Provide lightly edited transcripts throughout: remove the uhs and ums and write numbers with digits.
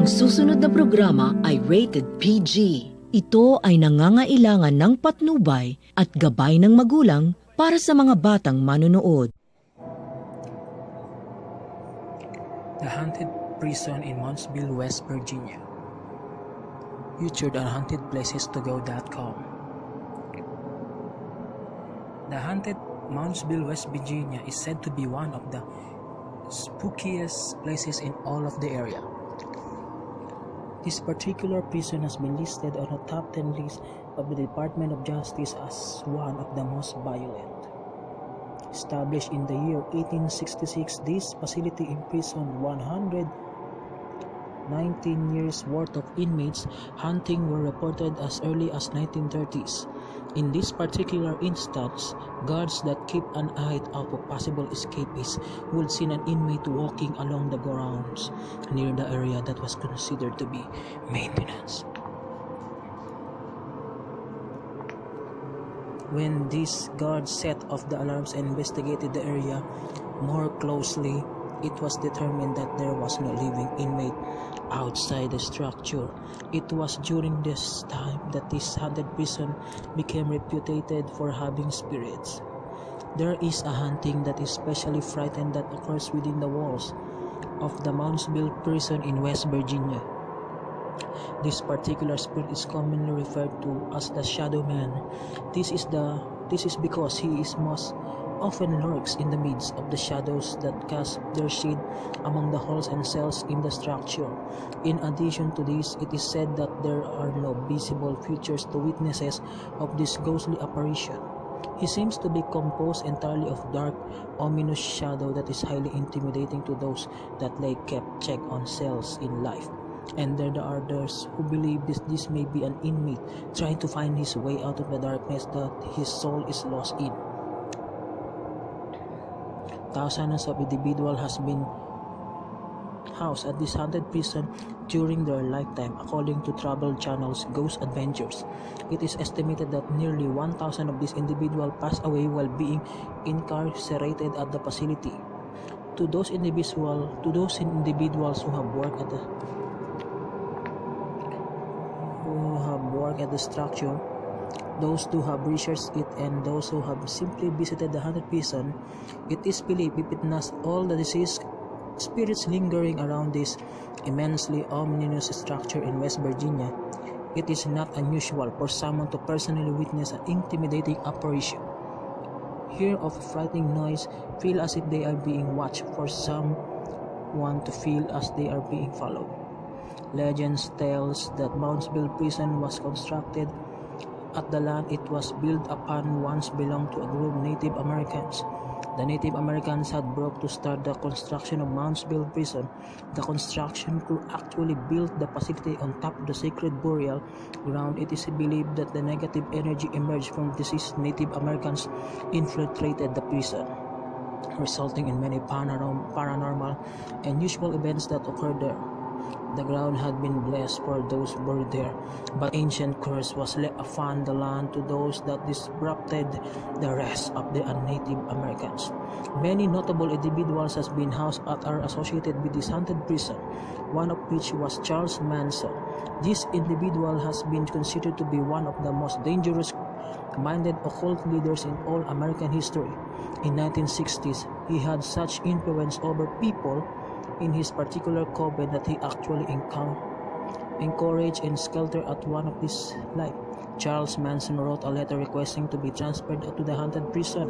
Ang susunod na programa ay rated PG. Ito ay nangangailangan ng patnubay at gabay ng magulang para sa mga batang manunood. The Haunted Prison in Moundsville, West Virginia. Featured on hauntedplacestogo.com. The haunted Moundsville, West Virginia is said to be one of the spookiest places in all of the area. This particular prison has been listed on a top 10 list of the Department of Justice as one of the most violent. Established in the year 1866, this facility imprisoned 119 years worth of inmates. Hunting were reported as early as 1930s. In this particular instance, guards that keep an eye out for possible escapees would see an inmate walking along the grounds near the area that was considered to be maintenance. When these guards set off the alarms and investigated the area more closely, it was determined that there was no living inmate outside the structure. It was during this time that this haunted prison became reputed for having spirits. There is a haunting that is especially frightened that occurs within the walls of the Moundsville prison in West Virginia. This particular spirit is commonly referred to as the Shadow Man. This is because he is most often lurks in the midst of the shadows that cast their shade among the halls and cells in the structure. In addition to this, it is said that there are no visible features to witnesses of this ghostly apparition. He seems to be composed entirely of dark, ominous shadow that is highly intimidating to those that lay kept check on cells in life. And there are others who believe this may be an inmate trying to find his way out of the darkness that his soul is lost in. Thousands of individuals has been housed at this haunted prison during their lifetime, according to Travel Channel's Ghost Adventures. It is estimated that nearly 1,000 of these individuals passed away while being incarcerated at the facility. To those individuals who have worked at the structure, those who have researched it, and those who have simply visited the haunted prison, it is believed it witnessed all the deceased spirits lingering around this immensely ominous structure in West Virginia. It is not unusual for someone to personally witness an intimidating apparition, hear of a frightening noise, feel as if they are being watched, for someone to feel as they are being followed. Legends tells that Moundsville prison was constructed at the land it was built upon once belonged to a group of Native Americans. The Native Americans had broke to start the construction of Moundsville prison. The construction crew actually built the facility on top of the sacred burial ground. It is believed that the negative energy emerged from deceased Native Americans infiltrated the prison, resulting in many paranormal and unusual events that occurred there. The ground had been blessed for those buried there, but ancient curse was left upon the land to those that disrupted the rest of the Native Americans. Many notable individuals has been housed at are associated with this haunted prison, one of which was Charles Manson. This individual has been considered to be one of the most dangerous-minded occult leaders in all American history. In 1960s, he had such influence over people in his particular coven that he actually encouraged and skelter at one of his life. Charles Manson wrote a letter requesting to be transferred to the haunted prison.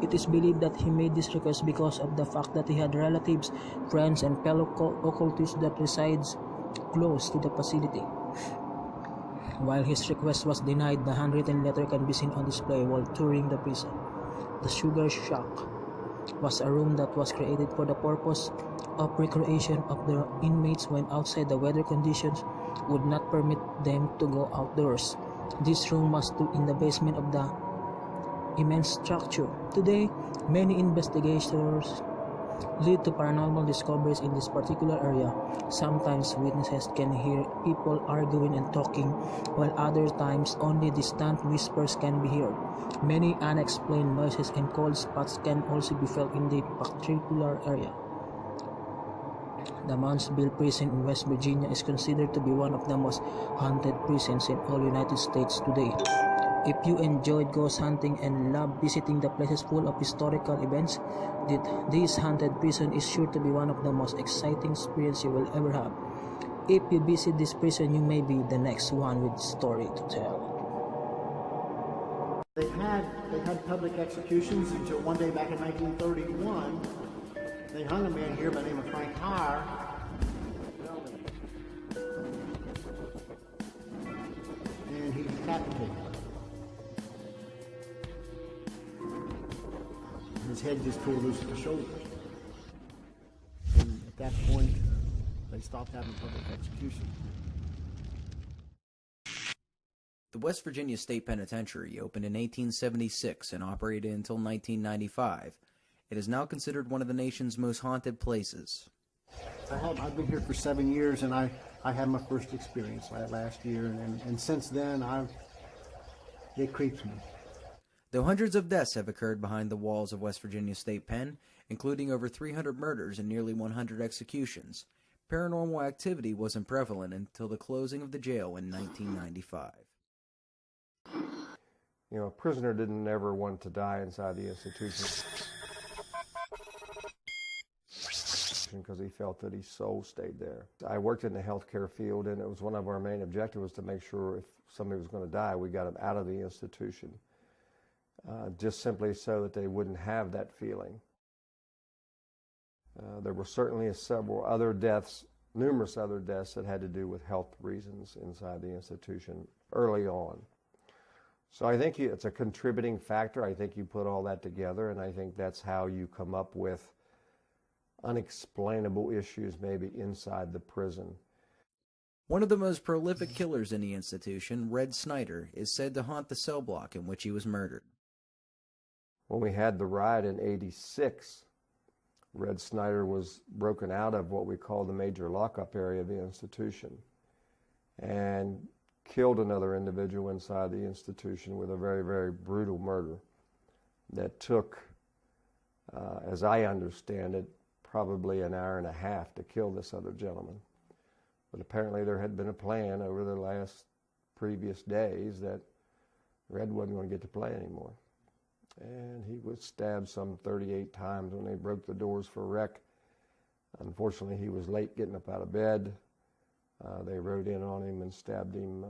It is believed that he made this request because of the fact that he had relatives, friends, and fellow occultists that resides close to the facility. While his request was denied, the handwritten letter can be seen on display while touring the prison. The Sugar Shack was a room that was created for the purpose of recreation of the inmates when outside the weather conditions would not permit them to go outdoors. This room was in the basement of the immense structure. Today, many investigators lead to paranormal discoveries in this particular area. Sometimes witnesses can hear people arguing and talking, while other times only distant whispers can be heard. Many unexplained noises and cold spots can also be felt in the particular area. The Moundsville prison in West Virginia is considered to be one of the most haunted prisons in all United States today. If you enjoyed ghost hunting and love visiting the places full of historical events, this haunted prison is sure to be one of the most exciting experiences you will ever have. If you visit this prison, you may be the next one with story to tell. They had public executions until one day back in 1931. They hung a man here by the name of Frank Hire. And he decapitated him. His head just tore loose at the shoulders. And at that point, they stopped having public execution. The West Virginia State Penitentiary opened in 1876 and operated until 1995. It is now considered one of the nation's most haunted places. I've been here for 7 years, and I had my first experience last year, and since then, it creeps me. Though hundreds of deaths have occurred behind the walls of West Virginia State Pen, including over 300 murders and nearly 100 executions, paranormal activity wasn't prevalent until the closing of the jail in 1995. You know, a prisoner didn't ever want to die inside the institution because he felt that his soul stayed there. I worked in the healthcare field, and it was one of our main objectives to make sure if somebody was going to die, we got them out of the institution, just simply so that they wouldn't have that feeling. There were certainly several other deaths, numerous other deaths that had to do with health reasons inside the institution early on. So I think it's a contributing factor. I think you put all that together, and I think that's how you come up with unexplainable issues maybe inside the prison. One of the most prolific killers in the institution, Red Snyder, is said to haunt the cell block in which he was murdered. When we had the riot in '86, Red Snyder was broken out of what we call the major lockup area of the institution and killed another individual inside the institution with a very, very brutal murder that took, as I understand it, probably an hour and a half to kill this other gentleman. But apparently there had been a plan over the last previous days that Red wasn't going to get to play anymore. And he was stabbed some 38 times when they broke the doors for rec. Unfortunately, he was late getting up out of bed. They rode in on him and stabbed him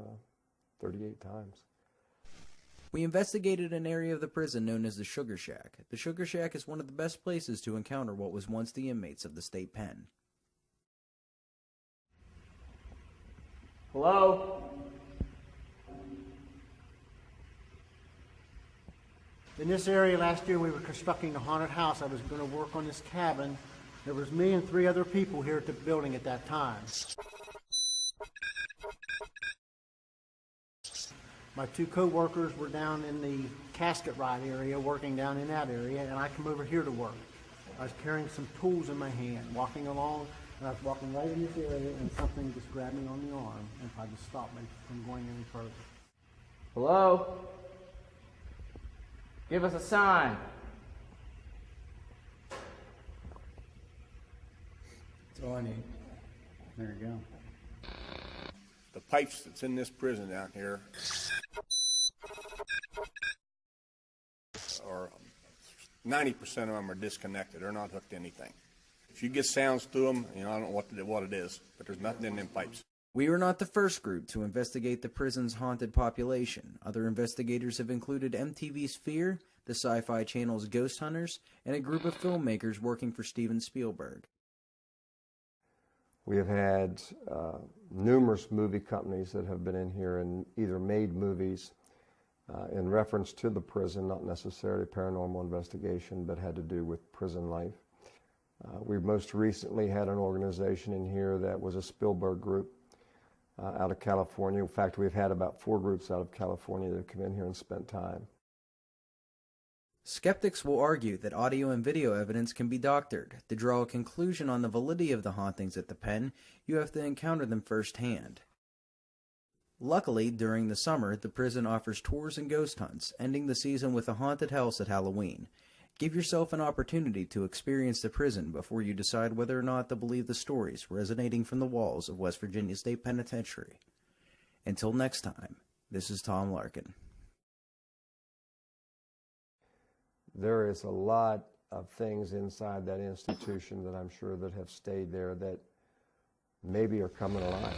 38 times. We investigated an area of the prison known as the Sugar Shack. The Sugar Shack is one of the best places to encounter what was once the inmates of the state pen. Hello? In this area last year, we were constructing a haunted house. I was going to work on this cabin. There was me and 3 other people here at the building at that time. My 2 co-workers were down in the casket ride area, working down in that area, and I come over here to work. I was carrying some tools in my hand, walking along, and I was walking right in this area, and something just grabbed me on the arm and tried to stop me from going any further. Hello? Give us a sign. That's all I need. There you go. The pipes that's in this prison down here are 90% of them are disconnected. They're not hooked to anything. If you get sounds through them, I don't know what it is, but there's nothing in them pipes. We were not the first group to investigate the prison's haunted population. Other investigators have included MTV's Fear, the Sci-Fi Channel's Ghost Hunters, and a group of filmmakers working for Steven Spielberg. We have had numerous movie companies that have been in here and either made movies in reference to the prison, not necessarily paranormal investigation, but had to do with prison life. We've most recently had an organization in here that was a Spielberg group out of California. In fact, we've had about 4 groups out of California that have come in here and spent time. Skeptics will argue that audio and video evidence can be doctored. To draw a conclusion on the validity of the hauntings at the pen, you have to encounter them firsthand. Luckily, during the summer, the prison offers tours and ghost hunts, ending the season with a haunted house at Halloween. Give yourself an opportunity to experience the prison before you decide whether or not to believe the stories resonating from the walls of West Virginia State Penitentiary. Until next time, this is Tom Larkin. There is a lot of things inside that institution that I'm sure that have stayed there that maybe are coming alive.